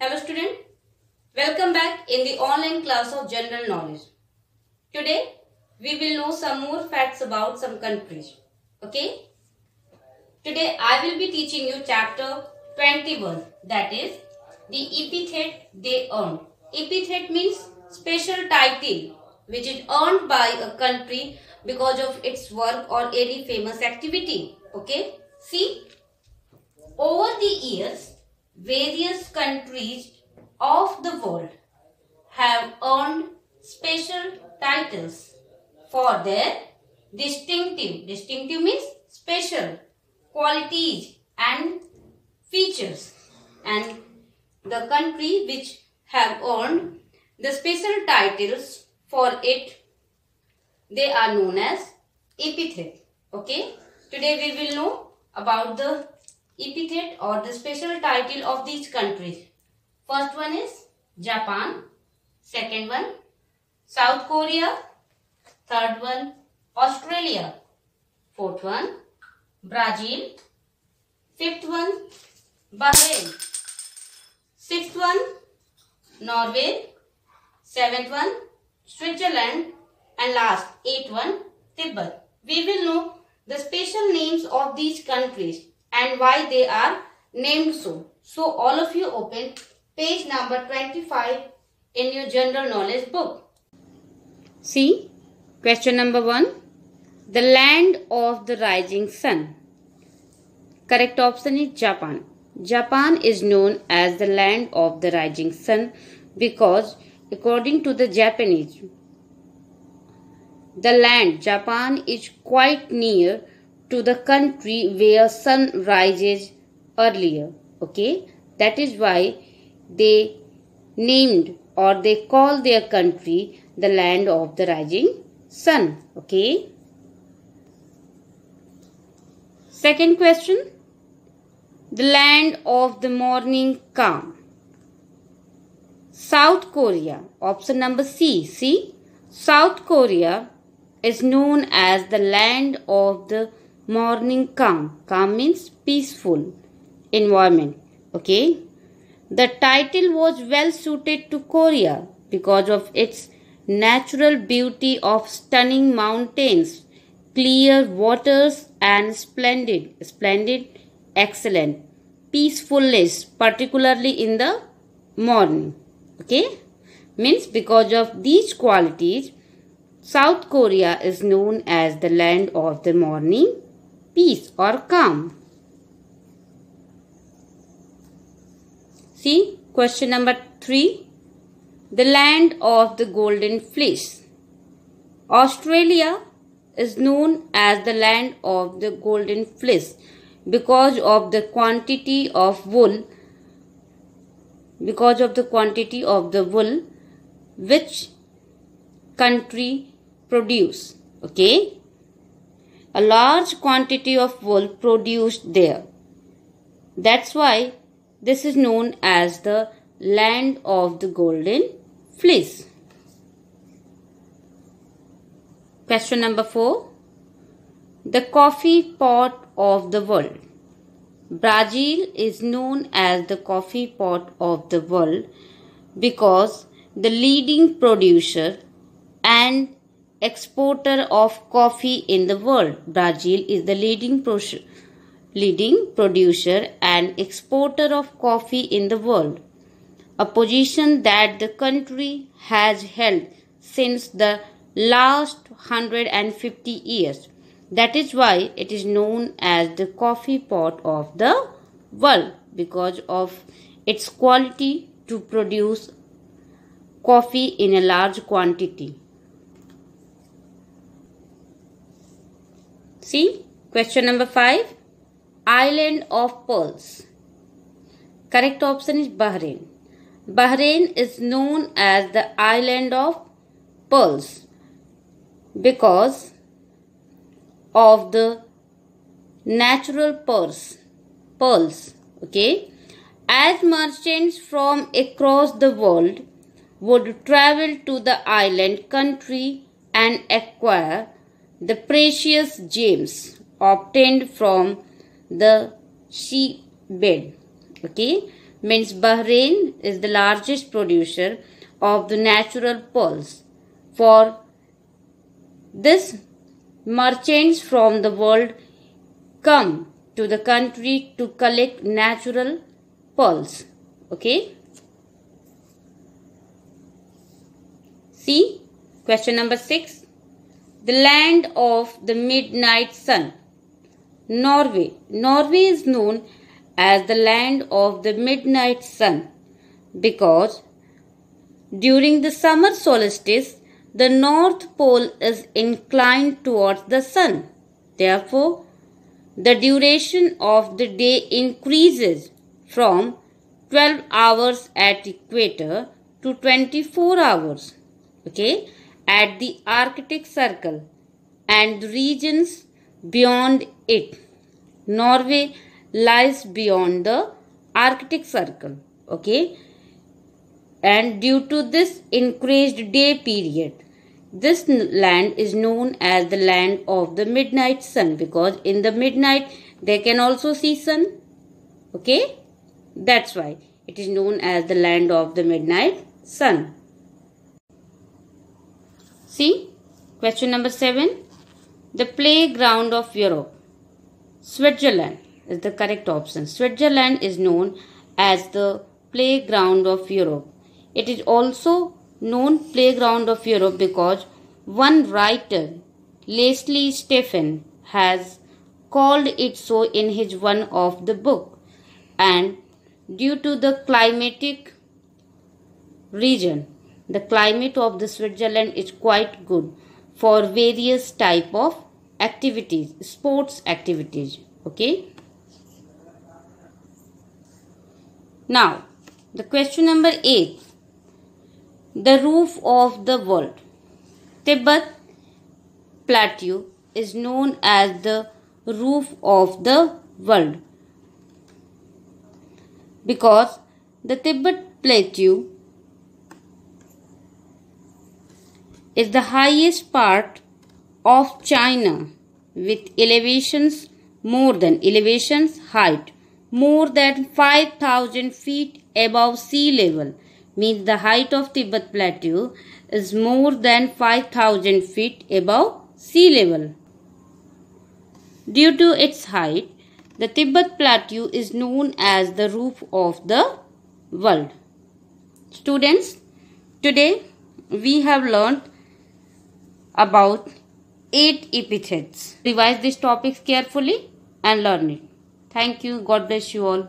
Hello student, welcome back in the online class of general knowledge. Today we will know some more facts about some countries. Okay? Today I will be teaching you chapter 21, that is the epithet they earned. Epithet means special title which is earned by a country because of its work or any famous activity. Okay? See, over the years various countries of the world have earned special titles for their distinctive means special qualities and features, and the country which have earned the special titles for it, they are known as epithet. Okay, today we will know about the epithet or the special title of these countries. First one is Japan, second one South Korea, third one Australia, fourth one Brazil, fifth one Bahrain, sixth one Norway, seventh one Switzerland, and last eighth one Tibet. We will know the special names of these countries and why they are named so. So all of you open page number 25 in your general knowledge book. See, question number 1. The land of the rising sun. Correct option is Japan. Japan is known as the land of the rising sun because according to the Japanese, the land Japan is quite near to the country where sun rises earlier. Okay, that is why they named or they call their country the land of the rising sun. Okay. Second question, the land of the morning calm. South Korea, option number C. See, South Korea is known as the land of the morning calm. Calm means peaceful environment. Okay. The title was well suited to Korea because of its natural beauty of stunning mountains, clear waters, and splendid, excellent peacefulness, particularly in the morning. Okay. Means because of these qualities, South Korea is known as the land of the morning peace or calm. See, question number 3. The land of the golden fleece. Australia is known as the land of the golden fleece because of the quantity of wool, which country produce. Okay, a large quantity of wool produced there. That's why this is known as the land of the golden fleece. Question number 4. The coffee pot of the world. Brazil is known as the coffee pot of the world because the leading producer and exporter of coffee in the world. Brazil is the leading producer and exporter of coffee in the world, a position that the country has held since the last 150 years. That is why it is known as the coffee pot of the world because of its quality to produce coffee in a large quantity. See, question number 5. Island of Pearls. Correct option is Bahrain. Bahrain is known as the island of pearls because of the natural pearls. Okay, as merchants from across the world would travel to the island country and acquire the precious gems obtained from the seabed. Okay, means Bahrain is the largest producer of the natural pearls. For this, merchants from the world come to the country to collect natural pearls. Okay. See, question number 6. The land of the midnight sun. Norway. Norway is known as the land of the midnight sun because during the summer solstice, the North Pole is inclined towards the sun. Therefore, the duration of the day increases from 12 hours at equator to 24 hours. Okay, at the Arctic Circle and the regions beyond it. Norway lies beyond the Arctic Circle. Okay, and due to this increased day period, this land is known as the land of the midnight sun because in the midnight they can also see sun. Okay, that's why it is known as the land of the midnight sun. See, question number 7. The playground of Europe. Switzerland is the correct option. Switzerland is known as the playground of Europe. It is also known playground of Europe because one writer, Leslie Stephen, has called it so in his one of the book, and due to the climatic region, the climate of the Switzerland is quite good for various type of activities, sports activities. Okay. Now, the question number 8. The roof of the world. Tibet Plateau is known as the roof of the world because the Tibet Plateau is the highest part of China with elevations height more than 5,000 feet above sea level. Means the height of Tibet Plateau is more than 5,000 feet above sea level. Due to its height, the Tibet Plateau is known as the roof of the world. Students, today we have learned about 8 epithets. Revise these topics carefully and learn it. Thank you. God bless you all.